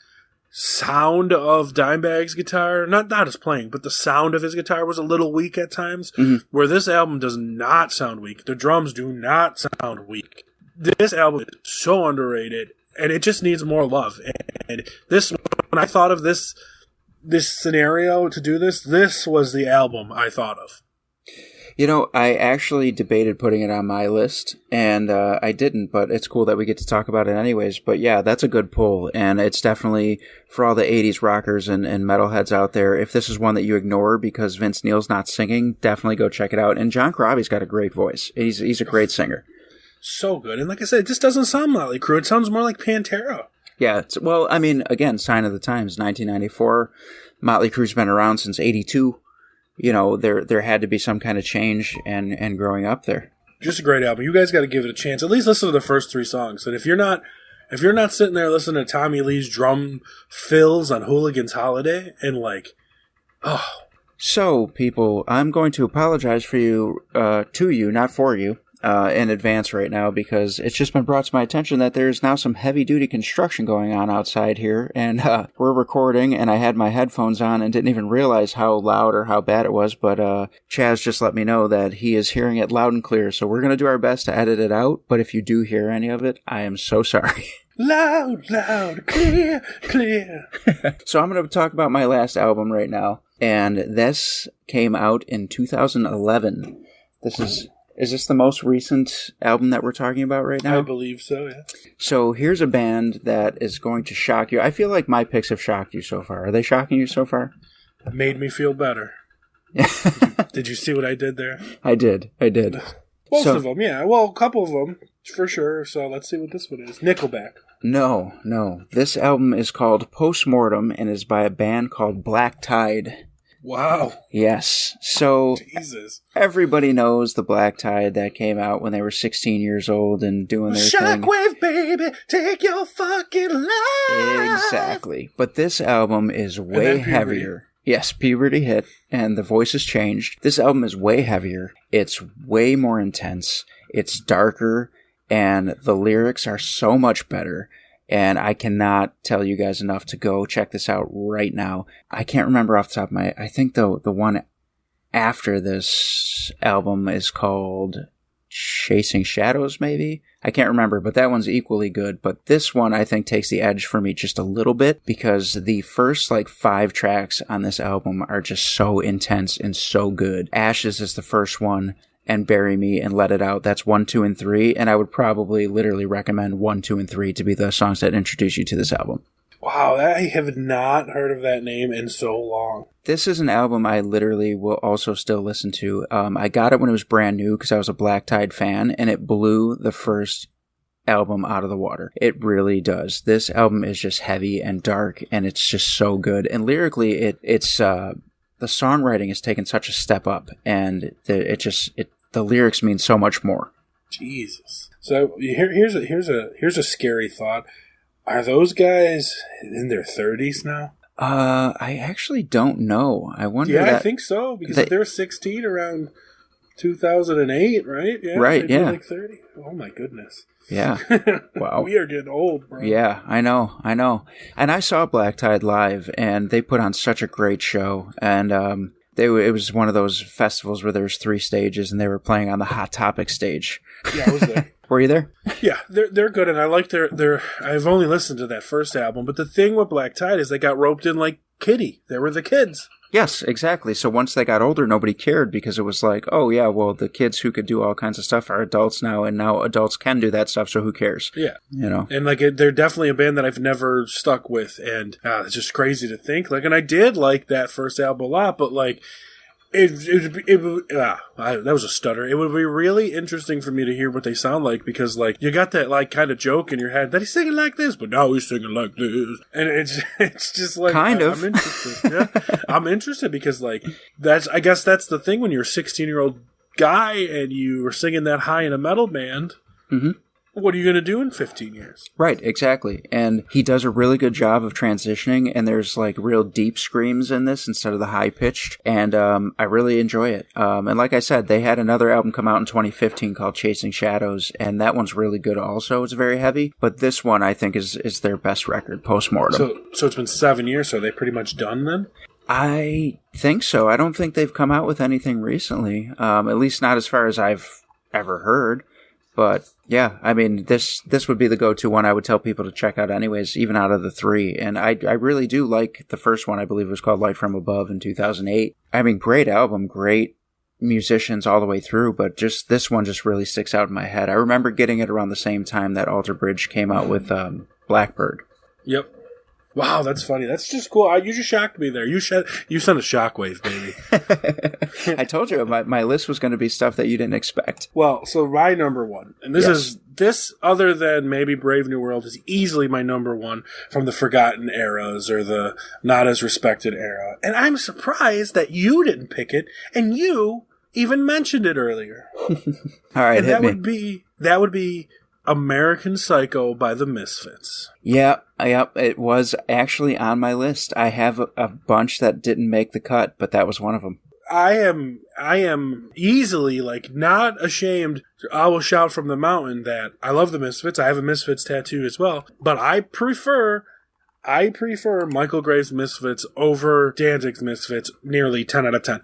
sound of Dimebag's guitar, not his playing, but the sound of his guitar was a little weak at times, where this album does not sound weak. The drums do not sound weak. This album is so underrated, and it just needs more love. And this, when I thought of this scenario to do this was the album I thought of. You know, I actually debated putting it on my list, and I didn't, but it's cool that we get to talk about it anyways. But yeah, that's a good pull, and it's definitely, for all the 80s rockers and metalheads out there, if this is one that you ignore because Vince Neil's not singing, definitely go check it out. And John Corabi's got a great voice. He's a great singer. So good. And like I said, it just doesn't sound Motley Crue. It sounds more like Pantera. Yeah, well, I mean, again, sign of the times, 1994. Motley Crue's been around since 82. You know, there had to be some kind of change and growing up there. Just a great album. You guys got to give it a chance. At least listen to the first 3 songs. And if you're not sitting there listening to Tommy Lee's drum fills on Hooligan's Holiday and like, oh. So, people, I'm going to apologize for you, to you, not for you, in advance right now, because it's just been brought to my attention that there's now some heavy-duty construction going on outside here, and we're recording, and I had my headphones on and didn't even realize how loud or how bad it was, but Chaz just let me know that he is hearing it loud and clear, so we're going to do our best to edit it out, but if you do hear any of it, I am so sorry. Loud, clear. So I'm going to talk about my last album right now, and this came out in 2011. Is this the most recent album that we're talking about right now? I believe so, yeah. So here's a band that is going to shock you. I feel like my picks have shocked you so far. Are they shocking you so far? Made me feel better. Did you see what I did there? I did. Most of them, yeah. Well, a couple of them, for sure. So let's see what this one is. Nickelback. No. This album is called Postmortem and is by a band called Black Tide. Wow. Yes. So Jesus. Everybody knows the Black Tide that came out when they were 16 years old and doing their thing. Shockwave, baby, take your fucking life. Exactly. But this album is way heavier. Yes, puberty hit, and the voices changed. This album is way heavier. It's way more intense. It's darker, and the lyrics are so much better. And I cannot tell you guys enough to go check this out right now. I can't remember off the top of my... I think the one after this album is called Chasing Shadows, maybe? I can't remember, but that one's equally good. But this one, I think, takes the edge for me just a little bit because the first, 5 tracks on this album are just so intense and so good. Ashes is the first one, and Bury Me and Let It Out. That's 1, 2, and 3, and I would probably literally recommend 1, 2, and 3 to be the songs that introduce you to this album. Wow, I have not heard of that name in so long. This is an album I literally will also still listen to. I got it when it was brand new because I was a Black Tide fan, and it blew the first album out of the water. It really does. This album is just heavy and dark, and it's just so good. And lyrically, it's the songwriting has taken such a step up, and the lyrics mean so much more. Jesus. So here's a scary thought. Are those guys in their 30s now? I actually don't know. I wonder. Yeah, I think so because if they were 16 around 2008, right? Yeah, right. Yeah, like 30. Oh my goodness. Yeah. Wow. We are getting old, bro. Yeah, I know. And I saw Black Tide live, and they put on such a great show. And it was one of those festivals where there was 3 stages, and they were playing on the Hot Topic stage. Yeah, I was there. Were you there? Yeah, they're good, and I like their. I've only listened to that first album, but the thing with Black Tide is they got roped in like Kitty. They were the kids. Yes, exactly. So once they got older, nobody cared because it was like, oh yeah, well the kids who could do all kinds of stuff are adults now, and now adults can do that stuff. So who cares? Yeah, you know. And they're definitely a band that I've never stuck with, and it's just crazy to think. And I did like that first album a lot, but that was a stutter. It would be really interesting for me to hear what they sound like, because like you got that like kind of joke in your head that he's singing like this, but now he's singing like this, and it's just like kind of. I'm interested. Yeah, I'm interested because like I guess that's the thing when you're a 16-year-old guy and you are singing that high in a metal band. Mm-hmm. What are you going to do in 15 years? Right, exactly. And he does a really good job of transitioning, and there's like real deep screams in this instead of the high pitched, and I really enjoy it. And like I said, they had another album come out in 2015 called Chasing Shadows, and that one's really good also. It's very heavy, but this one I think is their best record, Postmortem. So it's been 7 years, so are they pretty much done then? I think so. I don't think they've come out with anything recently, at least not as far as I've ever heard. But yeah, I mean, this would be the go-to one I would tell people to check out anyways, even out of the three. And I really do like the first one. I believe it was called Light From Above in 2008. I mean, great album, great musicians all the way through, but just this one just really sticks out in my head. I remember getting it around the same time that Alter Bridge came out with Blackbird. Yep. Wow, that's funny. That's just cool. You just shocked me there. You sent a shockwave, baby. I told you my list was going to be stuff that you didn't expect. Well, so my number one, and this other than maybe Brave New World, is easily my number one from the forgotten eras or the not as respected era. And I'm surprised that you didn't pick it, and you even mentioned it earlier. All right, and that would be American Psycho by the Misfits. Yep, it was actually on my list. I have a bunch that didn't make the cut, but that was one of them. I am easily, like, not ashamed. I will shout from the mountain that I love the Misfits. I have a Misfits tattoo as well, but I prefer Michael Graves' Misfits over Danzig's Misfits nearly 10 out of 10.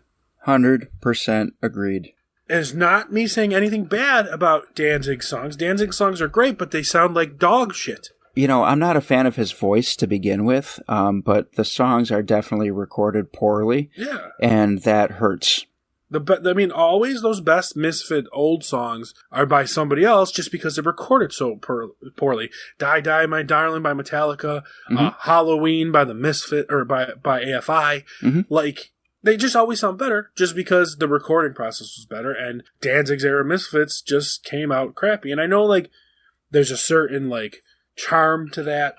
100% agreed. It's not me saying anything bad about Danzig's songs. Danzig's songs are great, but they sound like dog shit. You know, I'm not a fan of his voice to begin with, but the songs are definitely recorded poorly. Yeah. And that hurts. Always those best Misfit old songs are by somebody else just because they're recorded so poorly. Die, Die, My Darling by Metallica, Halloween by the Misfit, or by AFI. Mm-hmm. Like, they just always sound better just because the recording process was better, and Danzig's era Misfits just came out crappy. And I know, like, there's a certain, like, charm to that,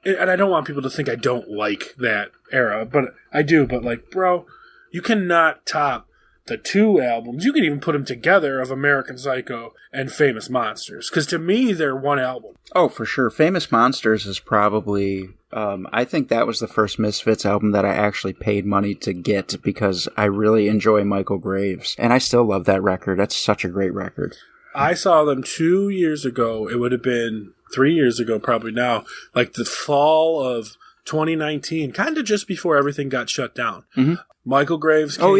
and I don't want people to think I don't like that era, but I do. But, like, bro, you cannot top the two albums. You can even put them together of American Psycho and Famous Monsters, because to me, they're one album. Oh, for sure. Famous Monsters is probably... I think that was the first Misfits album that I actually paid money to get because I really enjoy Michael Graves. And I still love that record. That's such a great record. I saw them 2 years ago. It would have been 3 years ago probably now. Like the fall of 2019, kind of just before everything got shut down. Mm-hmm. Michael Graves came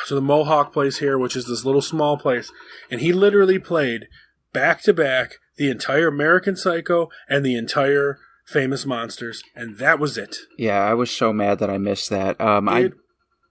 to the Mohawk place here, which is this little small place. And he literally played back-to-back the entire American Psycho and the entire Famous Monsters, and that was it. Yeah, I was so mad that I missed that. It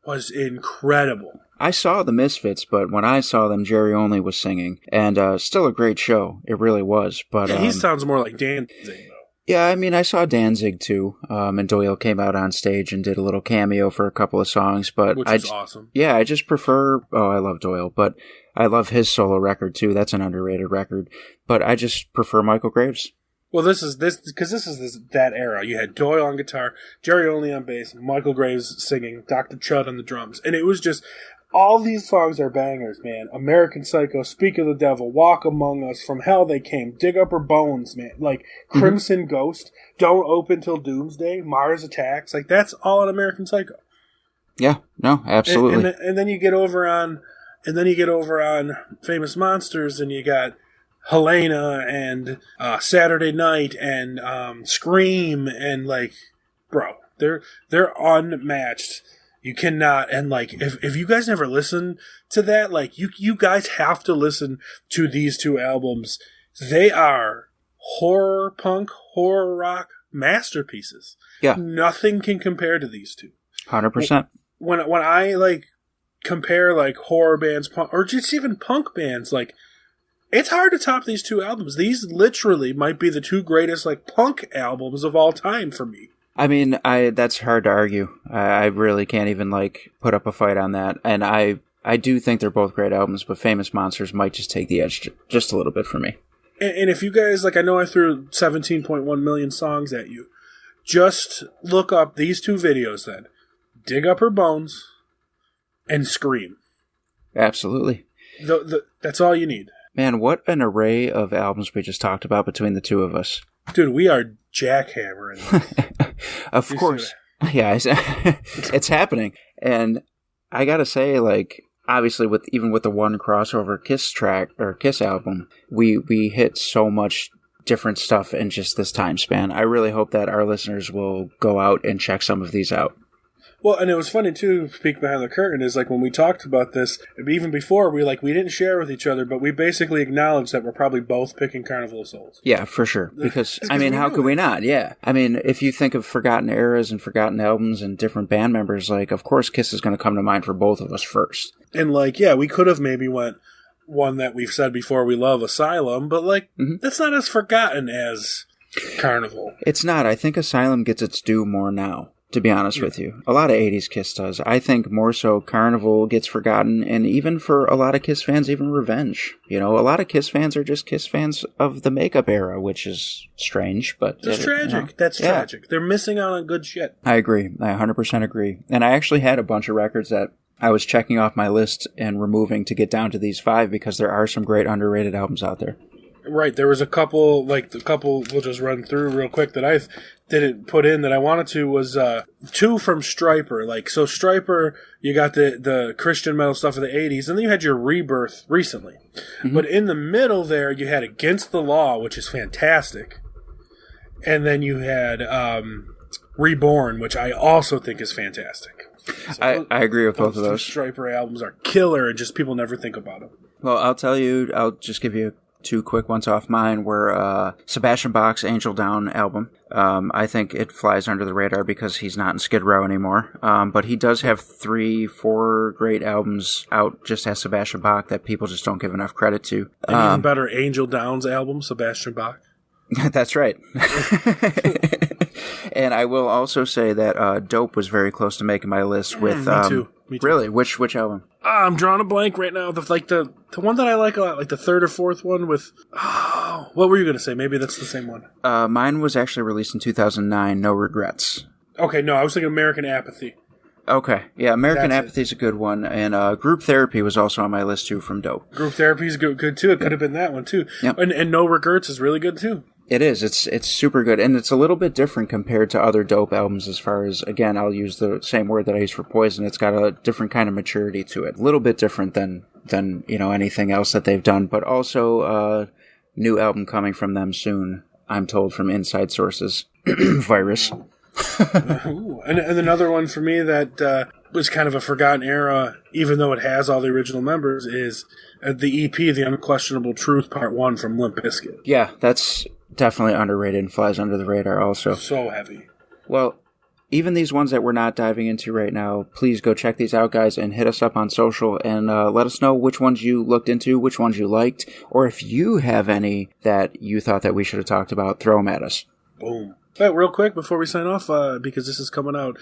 was incredible. I saw the Misfits, but when I saw them, Jerry Only was singing, and still a great show. It really was. But he sounds more like Danzig, though. Yeah, I mean, I saw Danzig too, and Doyle came out on stage and did a little cameo for a couple of songs. Which was awesome. Yeah, I just prefer... Oh, I love Doyle, but I love his solo record too. That's an underrated record. But I just prefer Michael Graves. Well, this is that era. You had Doyle on guitar, Jerry Only on bass, Michael Graves singing, Dr. Chud on the drums. And it was just, all these songs are bangers, man. American Psycho, Speak of the Devil, Walk Among Us, From Hell They Came, Dig Up Her Bones, man. Like, Crimson Ghost, Don't Open Till Doomsday, Mars Attacks. Like, that's all an American Psycho. Yeah, no, absolutely. And then you get over on Famous Monsters, and you got Helena and Saturday Night and Scream, and like, bro, they're unmatched. You cannot, and like, if you guys never listen to that, like, you guys have to listen to these two albums. They are horror punk, horror rock masterpieces. Yeah, nothing can compare to these two. 100%. When I like compare like horror bands, or just even punk bands, like, it's hard to top these two albums. These literally might be the two greatest like punk albums of all time for me. I mean, that's hard to argue. I really can't even, like, put up a fight on that. And I do think they're both great albums, but Famous Monsters might just take the edge just a little bit for me. And if you guys, like, I know I threw 17.1 million songs at you. Just look up these two videos then. Dig Up Her Bones and Scream. Absolutely. That's all you need. Man, what an array of albums we just talked about between the two of us. Dude, we are jackhammering. Of course. Yeah, it's happening. And I gotta say, like, obviously even with the one crossover Kiss track, or Kiss album, we hit so much different stuff in just this time span. I really hope that our listeners will go out and check some of these out. Well, and it was funny, too, peek behind the curtain, is like when we talked about this, even before, we didn't share with each other, but we basically acknowledged that we're probably both picking Carnival of Souls. Yeah, for sure. Because, I mean, how could we not? Yeah. I mean, if you think of forgotten eras and forgotten albums and different band members, like, of course Kiss is going to come to mind for both of us first. And, like, yeah, we could have maybe went one that we've said before, we love, Asylum, but, like, that's not as forgotten as Carnival. It's not. I think Asylum gets its due more now, to be honest with you. A lot of 80s Kiss does. I think more so Carnival gets forgotten, and even for a lot of Kiss fans, even Revenge. You know, a lot of Kiss fans are just Kiss fans of the makeup era, which is strange, but... That's tragic. You know, that's tragic. They're missing out on good shit. I agree. I 100% agree. And I actually had a bunch of records that I was checking off my list and removing to get down to these 5 because there are some great underrated albums out there. Right, there was a couple, like the couple we'll just run through real quick that I didn't put in that I wanted to was 2 from Stryper. Like, so Stryper, you got the Christian metal stuff of the 80s, and then you had your Rebirth recently. Mm-hmm. But in the middle there, you had Against the Law, which is fantastic. And then you had Reborn, which I also think is fantastic. So I agree with both of those. Stryper albums are killer, and just people never think about them. Well, I'll just give you 2 quick ones off mine were Sebastian Bach's Angel Down album. I think it flies under the radar because he's not in Skid Row anymore. But he does have 3-4 great albums out just as Sebastian Bach that people just don't give enough credit to. And even better, Angel Down's album, Sebastian Bach. That's right. And I will also say that Dope was very close to making my list with... Me too. Really? Which album? I'm drawing a blank right now. The one that I like a lot, like the 3rd or 4th one with... Oh, what were you going to say? Maybe that's the same one. Mine was actually released in 2009, No Regrets. Okay, no, I was thinking American Apathy. Okay, yeah, American Apathy is a good one, and Group Therapy was also on my list too from Dope. Group Therapy is good too. It could have been that one too. Yep. And No Regrets is really good too. It is. It's super good, and it's a little bit different compared to other Dope albums as far as, again, I'll use the same word that I use for Poison. It's got a different kind of maturity to it. A little bit different than anything else that they've done, but also new album coming from them soon, I'm told from inside sources. Virus. Ooh. And another one for me that was kind of a forgotten era, even though it has all the original members, is the EP, The Unquestionable Truth Part 1 from Limp Bizkit. Yeah, that's definitely underrated and flies under the radar also. So heavy. Well, even these ones that we're not diving into right now, please go check these out, guys, and hit us up on social and let us know which ones you looked into, which ones you liked, or if you have any that you thought that we should have talked about, throw them at us. Boom. All right, real quick before we sign off, because this is coming out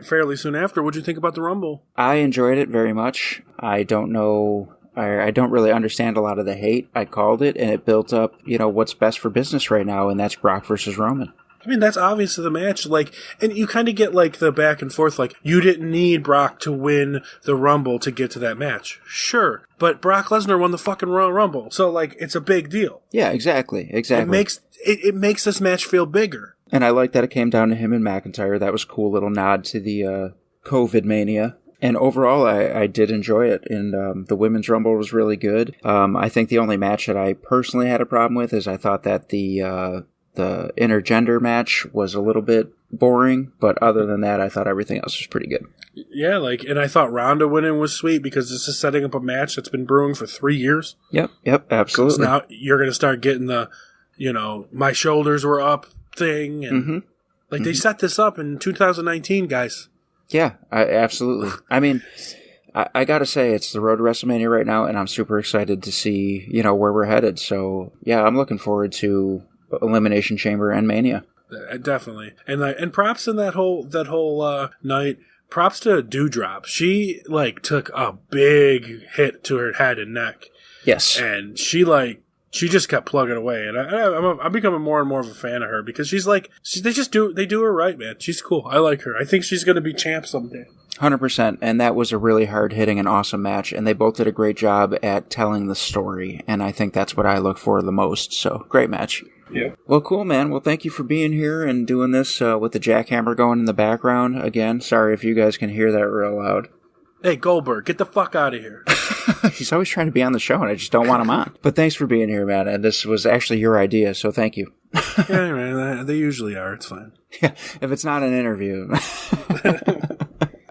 fairly soon after, what'd you think about the Rumble? I enjoyed it very much. I don't know... I don't really understand a lot of the hate. I called it, and it built up, what's best for business right now, and that's Brock versus Roman. I mean, that's obvious to the match. Like, and you kind of get, like, the back and forth, like, you didn't need Brock to win the Rumble to get to that match. Sure. But Brock Lesnar won the fucking Royal Rumble. So, like, it's a big deal. Yeah, exactly. It makes this match feel bigger. And I like that it came down to him and McIntyre. That was a cool little nod to the COVID mania. And overall, I did enjoy it, and the Women's Rumble was really good. I think the only match that I personally had a problem with is I thought that the intergender match was a little bit boring, but other than that, I thought everything else was pretty good. Yeah, and I thought Ronda winning was sweet because this is setting up a match that's been brewing for 3 years. Yep, absolutely. So now you're going to start getting the, my shoulders were up thing, and they set this up in 2019, guys. Yeah, absolutely. I mean, I gotta say, it's the road to WrestleMania right now, and I'm super excited to see, where we're headed. So, yeah, I'm looking forward to Elimination Chamber and Mania. definitely. And props in that whole night. Props to Dewdrop. She took a big hit to her head and neck. Yes. And she just kept plugging away, and I'm becoming more and more of a fan of her because they do her right, man. She's cool. I like her. I think she's going to be champ someday. 100%, and that was a really hard-hitting and awesome match, and they both did a great job at telling the story, and I think that's what I look for the most, so great match. Yeah. Well, cool, man. Well, thank you for being here and doing this with the jackhammer going in the background. Again, sorry if you guys can hear that real loud. Hey, Goldberg, get the fuck out of here. He's always trying to be on the show, and I just don't want him on. But thanks for being here, man, and this was actually your idea, so thank you. Yeah, man, they usually are. It's fine. Yeah, if it's not an interview.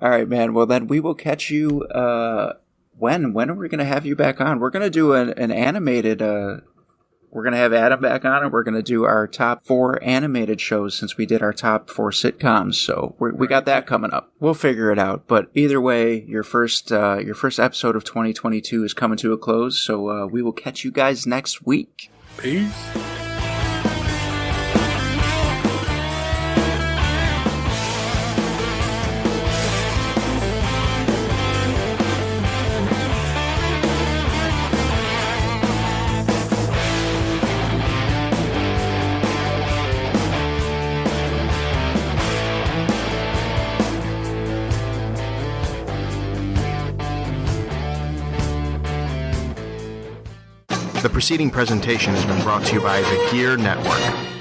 All right, man. Well, then we will catch you. When are we going to have you back on? We're going to do an animated. We're going to have Adam back on, and we're going to do our top 4 animated shows since we did our top 4 sitcoms. So we got that coming up. We'll figure it out. But either way, your first episode of 2022 is coming to a close. So we will catch you guys next week. Peace. The preceding presentation has been brought to you by the Gear Network.